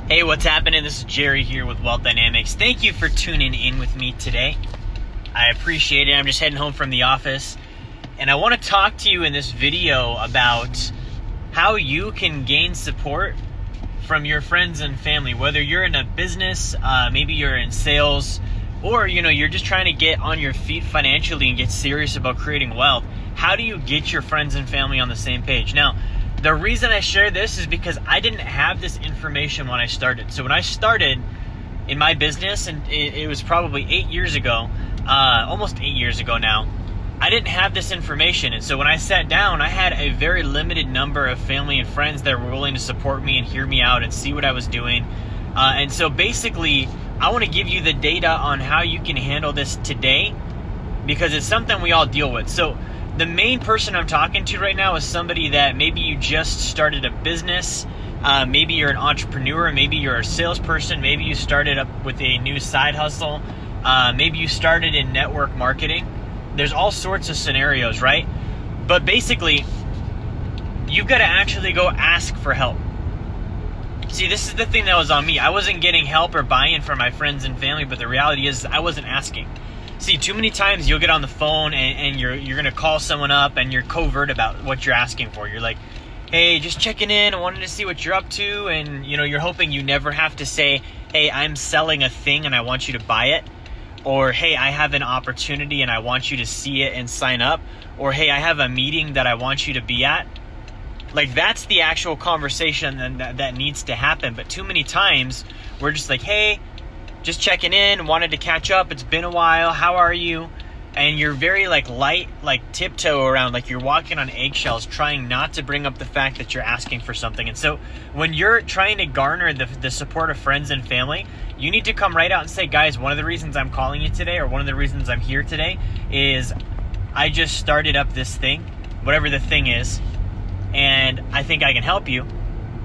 Hey, what's happening? This is Jerry here with Wealth Dynamics. Thank you for tuning in with me today. I appreciate it. I'm just heading home from the office, and I want to talk to you in this video about how you can gain support from your friends and family, whether you're in a business, maybe you're in sales, or you're just trying to get on your feet financially and get serious about creating wealth. How do you get your friends and family on the same page? Now, the reason I share this is because I didn't have this information when I started. So when I started in my business, and it was probably 8 years ago, almost 8 years ago now, I didn't have this information. And so when I sat down, I had a very limited number of family and friends that were willing to support me and hear me out and see what I was doing. And so basically, I want to give you the data on how you can handle this today, because it's something we all deal with. So the main person I'm talking to right now is somebody that maybe you just started a business, maybe you're an entrepreneur, maybe you're a salesperson, maybe you started up with a new side hustle, maybe you started in network marketing. There's all sorts of scenarios, right? But basically, you've got to actually go ask for help. See, this is the thing that was on me. I wasn't getting help or buy-in from my friends and family, but the reality is I wasn't asking. See, too many times you'll get on the phone and you're going to call someone up and you're covert about what you're asking for. You're like, hey, just checking in. I wanted to see what you're up to. And, you're hoping you never have to say, hey, I'm selling a thing and I want you to buy it. Or, hey, I have an opportunity and I want you to see it and sign up. Or, hey, I have a meeting that I want you to be at. Like, that's the actual conversation that needs to happen. But too many times we're just like, hey, just checking in, wanted to catch up. It's been a while. How are you? And you're very light, tiptoe around, like you're walking on eggshells, trying not to bring up the fact that you're asking for something. And so when you're trying to garner the support of friends and family, you need to come right out and say, guys, one of the reasons I'm calling you today, or one of the reasons I'm here today, is I just started up this thing, whatever the thing is, and I think I can help you,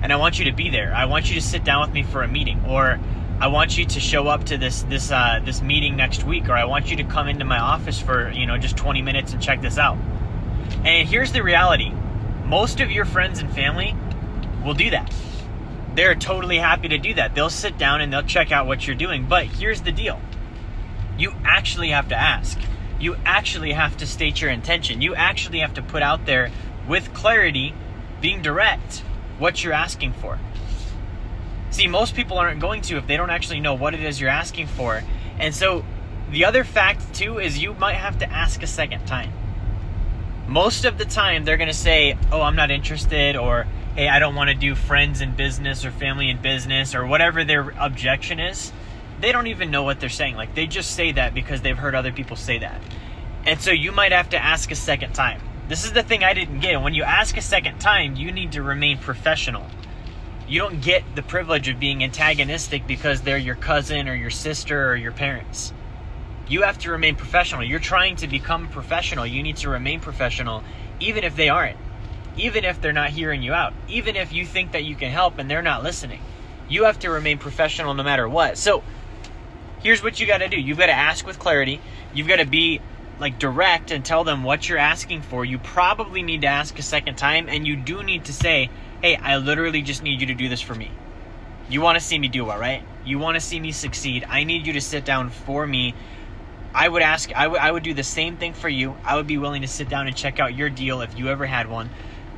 and I want you to be there. I want you to sit down with me for a meeting, or I want you to show up to this meeting next week, or I want you to come into my office for just 20 minutes and check this out. And here's the reality: most of your friends and family will do that. They're totally happy to do that. They'll sit down and they'll check out what you're doing. But here's the deal: you actually have to ask. You actually have to state your intention. You actually have to put out there with clarity, being direct, what you're asking for. See, most people aren't going to if they don't actually know what it is you're asking for. And so the other fact too is you might have to ask a second time. Most of the time they're going to say, oh, I'm not interested, or hey, I don't want to do friends in business or family in business, or whatever their objection is. They don't even know what they're saying. Like, they just say that because they've heard other people say that. And so you might have to ask a second time. This is the thing I didn't get. When you ask a second time, you need to remain professional. You don't get the privilege of being antagonistic because they're your cousin or your sister or your parents. You have to remain professional. You're trying to become professional. You need to remain professional, even if they aren't. Even if they're not hearing you out. Even if you think that you can help and they're not listening. You have to remain professional no matter what. So here's what you got to do. You've got to ask with clarity. You've got to be direct and tell them what you're asking for. You probably need to ask a second time, and you do need to say, hey, I literally just need you to do this for me. You want to see me do well, right? You want to see me succeed. I need you to sit down for me. I would do the same thing for you. I would be willing to sit down and check out your deal if you ever had one.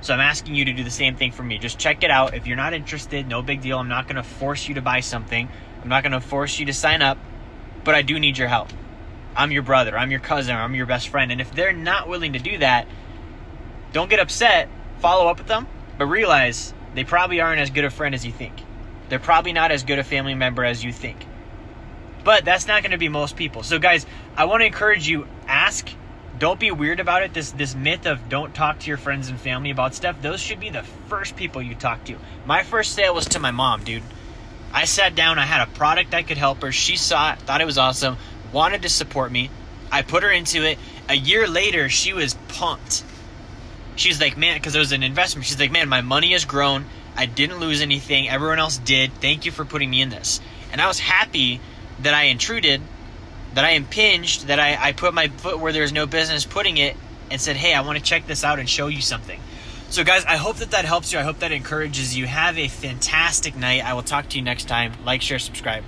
So I'm asking you to do the same thing for me. Just check it out. If you're not interested, no big deal. I'm not going to force you to buy something. I'm not going to force you to sign up, but I do need your help. I'm your brother, I'm your cousin, I'm your best friend. And if they're not willing to do that, don't get upset. Follow up with them, but realize they probably aren't as good a friend as you think. They're probably not as good a family member as you think. But that's not going to be most people. So guys, I want to encourage you, ask. Don't be weird about it. This myth of don't talk to your friends and family about stuff, those should be the first people you talk to. My first sale was to my mom, dude. I sat down, I had a product I could help her. She saw it, thought it was awesome, wanted to support me. I put her into it. A year later, she was pumped. She's like, man, because it was an investment. She's like, man, my money has grown. I didn't lose anything. Everyone else did. Thank you for putting me in this. And I was happy that I intruded, that I impinged, that I put my foot where there's no business putting it, and said, hey, I want to check this out and show you something. So guys, I hope that helps you. I hope that encourages you. Have a fantastic night. I will talk to you next time. Like, share, subscribe.